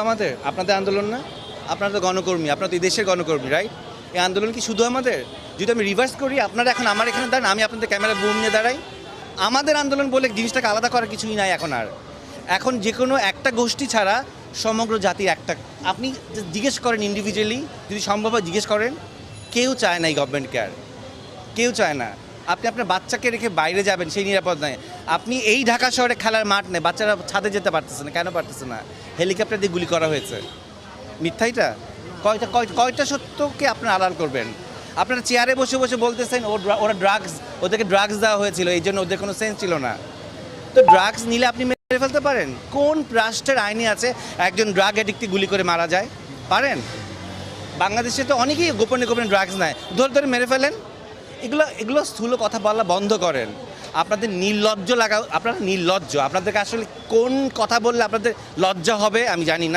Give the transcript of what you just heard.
আমাদের আপনাদের আন্দোলন না? আপনারা তো গণকর্মী, আপনারা তো এই দেশের গণকর্মী, রাইট? এই আন্দোলন কি শুধু আমাদের? যদি আমি রিভার্স করি, আপনারা এখন আমার এখানে দাঁড়ান, আমি আপনাদের ক্যামেরা বুম নিয়ে দাঁড়াই। আমাদের আন্দোলন বলে জিনিসটাকে আলাদা করার কিছুই নাই এখন আর। এখন যে কোনো একটা গোষ্ঠী ছাড়া সমগ্র জাতির একটা, আপনি জিজ্ঞেস করেন ইন্ডিভিজুয়ালি, যদি সম্ভব হয় জিজ্ঞেস করেন, কেউ চায় না এই গভর্নমেন্ট কেয়ার, কেউ চায় না। আপনি আপনার বাচ্চাকে রেখে বাইরে যাবেন, সেই নিরাপদ নয়। আপনি এই ঢাকা শহরে খেলার মাঠ নেই, বাচ্চারা ছাদে যেতে পারতেছে না, কেন পারতেছে না? হেলিকপ্টার দিয়ে গুলি করা হয়েছে। মিথ্যাইটা কয়টা সত্যকে আপনারা আড়াল করবেন? আপনারা চেয়ারে বসে বসে বলতেছেন ওরা ড্রাগস, ওদেরকে ড্রাগস দেওয়া হয়েছিল, এই জন্য ওদের কোনো সেন্স ছিল না। তো ড্রাগস নিলে আপনি মেরে ফেলতে পারেন? কোন রাষ্ট্রের আইনে আছে একজন ড্রাগ অ্যাডিক্টকে গুলি করে মারা যায়? পারেন? বাংলাদেশে তো অনেকেই গোপনে গোপনে ড্রাগস নেয়, ধরে ধরে মেরে ফেলেন। এগুলো স্থূল কথা বলা বন্ধ করেন। আপনাদের নির্লজ্জ লাগা, আপনারা নির্লজ্জ। আপনাদেরকে আসলে কোন কথা বললে আপনাদের লজ্জা হবে আমি জানি না।